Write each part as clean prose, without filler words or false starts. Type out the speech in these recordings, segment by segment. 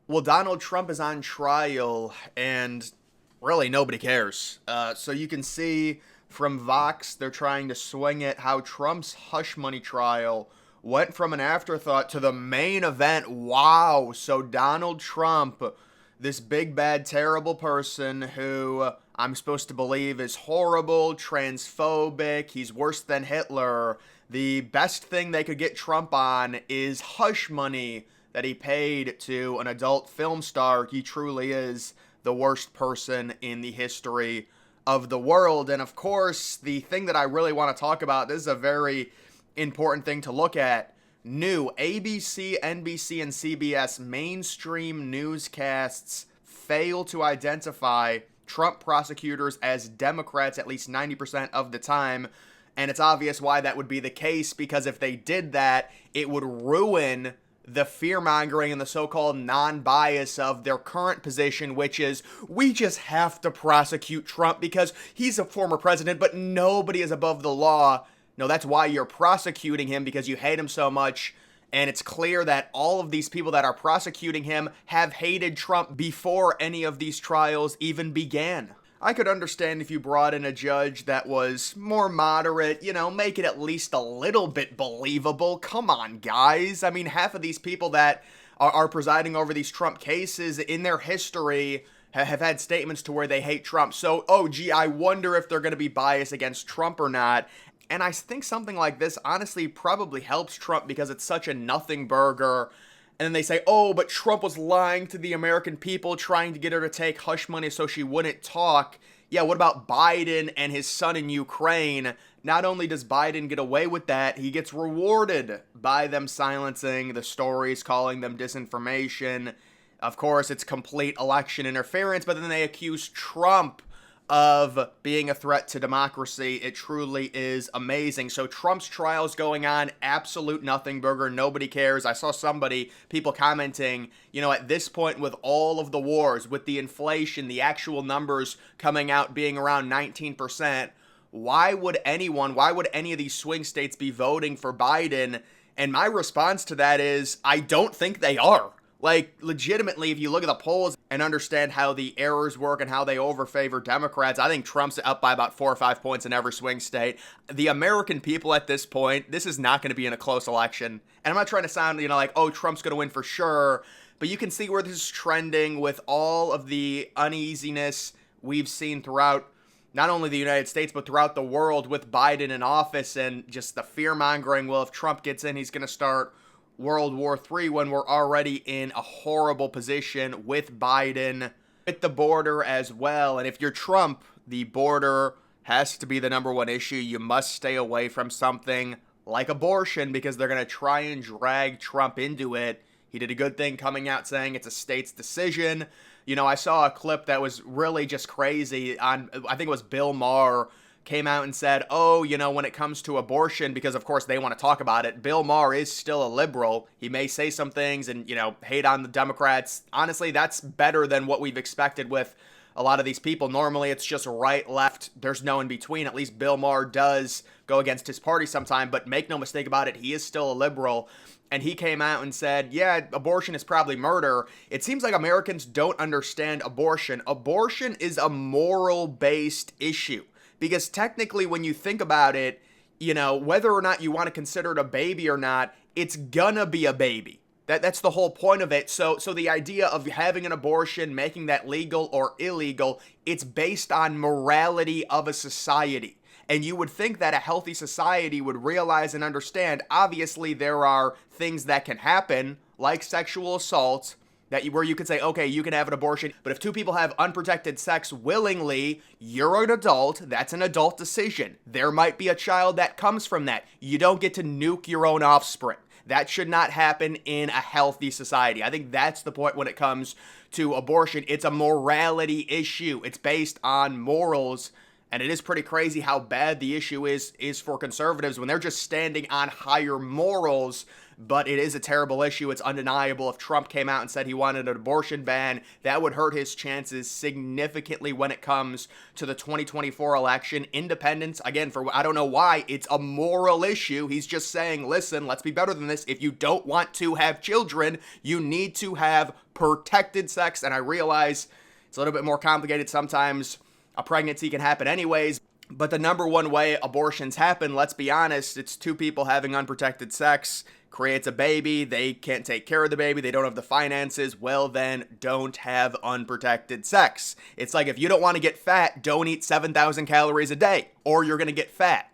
Well, Donald Trump is on trial, and really nobody cares. So you can see from Vox, they're trying to swing it how Trump's hush money trial went from an afterthought to the main event. Wow. So Donald Trump, this big, bad, terrible person who I'm supposed to believe is horrible, transphobic, he's worse than Hitler. The best thing they could get Trump on is hush money that he paid to an adult film star. He truly is the worst person in the history of the world. And of course, the thing that I really want to talk about, this is a very important thing to look at. New ABC, NBC, and CBS mainstream newscasts fail to identify Trump prosecutors as Democrats at least 90% of the time. And it's obvious why that would be the case, because if they did that, it would ruin the fear mongering and the so-called non-bias of their current position, which is we just have to prosecute Trump because he's a former president, but nobody is above the law. No, that's why you're prosecuting him, because you hate him so much. And it's clear that all of these people that are prosecuting him have hated Trump before any of these trials even began. I could understand if you brought in a judge that was more moderate, make it at least a little bit believable. Come on, guys. I mean, half of these people that are presiding over these Trump cases in their history have had statements to where they hate Trump. So, oh, gee, I wonder if they're going to be biased against Trump or not. And I think something like this honestly probably helps Trump because it's such a nothing burger. And then they say, oh, but Trump was lying to the American people, trying to get her to take hush money so she wouldn't talk. Yeah, what about Biden and his son in Ukraine? Not only does Biden get away with that, he gets rewarded by them silencing the stories, calling them disinformation. Of course, it's complete election interference, but then they accuse Trump of being a threat to democracy. It truly is amazing. So Trump's trial's going on, absolute nothing burger. Nobody cares. I saw people commenting, at this point with all of the wars, with the inflation, the actual numbers coming out being around 19%, why would any of these swing states be voting for Biden? And my response to that is, I don't think they are. Like, legitimately, if you look at the polls and understand how the errors work and how they overfavor Democrats, I think Trump's up by about 4 or 5 points in every swing state. The American people at this point, this is not going to be in a close election. And I'm not trying to sound, like, oh, Trump's going to win for sure. But you can see where this is trending with all of the uneasiness we've seen throughout not only the United States, but throughout the world with Biden in office, and just the fear mongering. Well, if Trump gets in, he's going to start World War III, when we're already in a horrible position with Biden, with the border as well. And if you're Trump, the border has to be the number one issue. You must stay away from something like abortion, because they're going to try and drag Trump into it. He did a good thing coming out saying it's a state's decision. I saw a clip that was really just crazy I think it was Bill Maher came out and said, oh, when it comes to abortion, because of course they want to talk about it, Bill Maher is still a liberal. He may say some things and, hate on the Democrats. Honestly, that's better than what we've expected with a lot of these people. Normally it's just right, left, there's no in between. At least Bill Maher does go against his party sometime, but make no mistake about it, he is still a liberal. And he came out and said, yeah, abortion is probably murder. It seems like Americans don't understand abortion. Abortion is a moral-based issue. Because technically, when you think about it, whether or not you want to consider it a baby or not, it's gonna be a baby. That's the whole point of it. So the idea of having an abortion, making that legal or illegal, it's based on morality of a society. And you would think that a healthy society would realize and understand, obviously there are things that can happen, like sexual assault, where you could say, okay, you can have an abortion, but if two people have unprotected sex willingly, you're an adult, that's an adult decision. There might be a child that comes from that. You don't get to nuke your own offspring. That should not happen in a healthy society. I think that's the point when it comes to abortion. It's a morality issue. It's based on morals. And it is pretty crazy how bad the issue is for conservatives when they're just standing on higher morals but it is a terrible issue. It's undeniable. If Trump came out and said he wanted an abortion ban, that would hurt his chances significantly when it comes to the 2024 election. Independence, again, for I don't know why, it's a moral issue. He's just saying, listen, let's be better than this. If you don't want to have children, you need to have protected sex. And I realize it's a little bit more complicated sometimes. A pregnancy can happen anyways. But the number one way abortions happen, let's be honest, it's two people having unprotected sex, creates a baby, they can't take care of the baby, they don't have the finances, well then, don't have unprotected sex. It's like if you don't want to get fat, don't eat 7,000 calories a day, or you're going to get fat.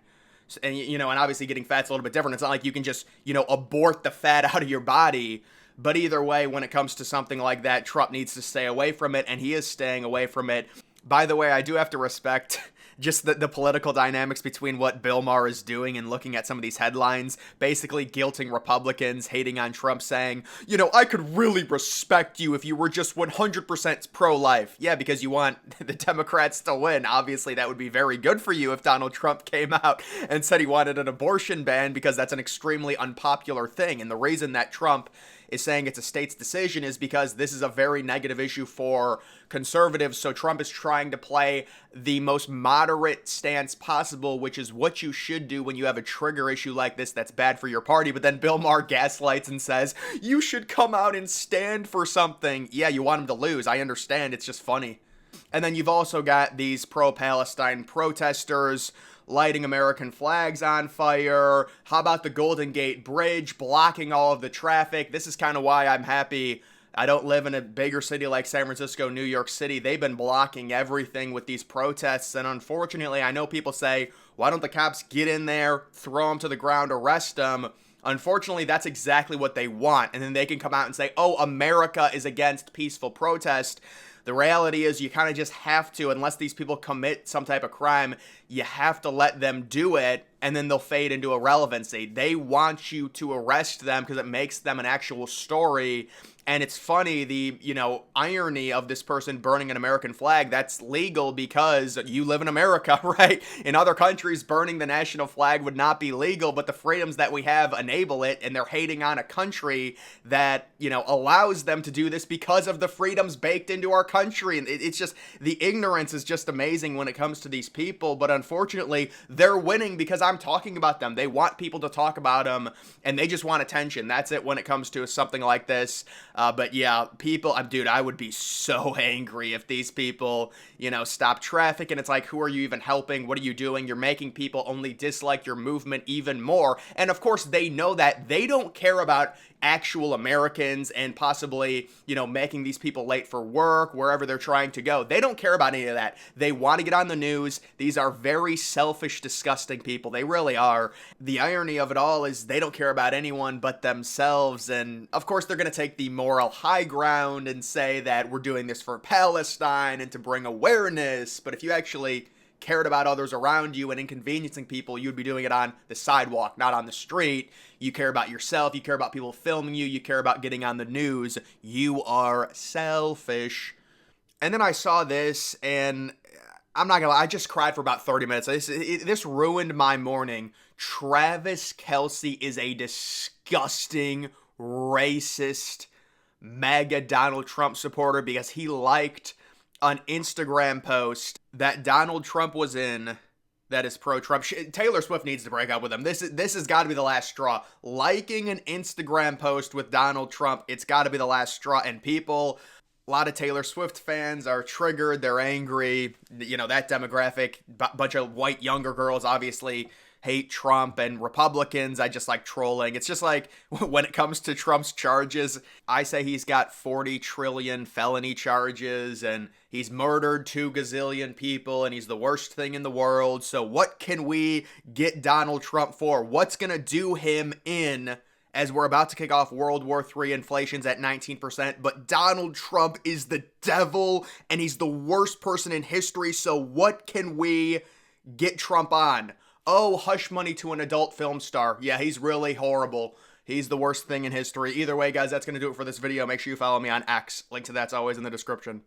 And, and obviously getting fat's a little bit different. It's not like you can just, abort the fat out of your body. But either way, when it comes to something like that, Trump needs to stay away from it, and he is staying away from it. By the way, I do have to respect just the political dynamics between what Bill Maher is doing and looking at some of these headlines, basically guilting Republicans, hating on Trump, saying, I could really respect you if you were just 100% pro-life. Yeah, because you want the Democrats to win. Obviously, that would be very good for you if Donald Trump came out and said he wanted an abortion ban, because that's an extremely unpopular thing. And the reason that Trump is saying it's a state's decision is because this is a very negative issue for conservatives. So Trump is trying to play the most moderate stance possible, which is what you should do when you have a trigger issue like this that's bad for your party. But then Bill Maher gaslights and says, you should come out and stand for something. Yeah, you want him to lose. I understand. It's just funny. And then you've also got these pro-Palestine protesters lighting American flags on fire. How about the Golden Gate Bridge blocking all of the traffic? This is kind of why I'm happy I don't live in a bigger city like San Francisco, New York City. They've been blocking everything with these protests. And unfortunately, I know people say, why don't the cops get in there, throw them to the ground, arrest them? Unfortunately, that's exactly what they want. And then they can come out and say, oh, America is against peaceful protest. The reality is you kind of just have to, unless these people commit some type of crime, you have to let them do it, and then they'll fade into irrelevancy. They want you to arrest them because it makes them an actual story. And it's funny, the, irony of this person burning an American flag, that's legal because you live in America, right? In other countries, burning the national flag would not be legal, but the freedoms that we have enable it, and they're hating on a country that, allows them to do this because of the freedoms baked into our country. And it's just, the ignorance is just amazing when it comes to these people, but unfortunately, they're winning because I'm talking about them. They want people to talk about them, and they just want attention. That's it when it comes to something like this. But yeah, people, dude, I would be so angry if these people, stop traffic, and it's like, who are you even helping? What are you doing? You're making people only dislike your movement even more. And of course, they know that. They don't care about actual Americans and possibly, making these people late for work, wherever they're trying to go. They don't care about any of that. They want to get on the news. These are very selfish, disgusting people. They really are. The irony of it all is they don't care about anyone but themselves. And of course, they're going to take the moral high ground and say that we're doing this for Palestine and to bring awareness. But if you actually cared about others around you and inconveniencing people, you'd be doing it on the sidewalk, not on the street. You care about yourself. You care about people filming you. You care about getting on the news. You are selfish. And then I saw this, and I'm not gonna lie, I just cried for about 30 minutes. This ruined my morning. Travis Kelce is a disgusting, racist, MAGA Donald Trump supporter because he liked an Instagram post that Donald Trump was in that is pro-Trump. Taylor Swift needs to break up with him. This has got to be the last straw. Liking an Instagram post with Donald Trump, it's got to be the last straw. And people, a lot of Taylor Swift fans are triggered. They're angry. That demographic, bunch of white younger girls, obviously hate Trump, and Republicans, I just like trolling. It's just like when it comes to Trump's charges, I say he's got 40 trillion felony charges and he's murdered 2 gazillion people and he's the worst thing in the world. So what can we get Donald Trump for? What's going to do him in as we're about to kick off World War III, inflation's at 19%, but Donald Trump is the devil and he's the worst person in history. So what can we get Trump on? Oh, hush money to an adult film star. Yeah, he's really horrible. He's the worst thing in history. Either way, guys, that's going to do it for this video. Make sure you follow me on X. Link to that's always in the description.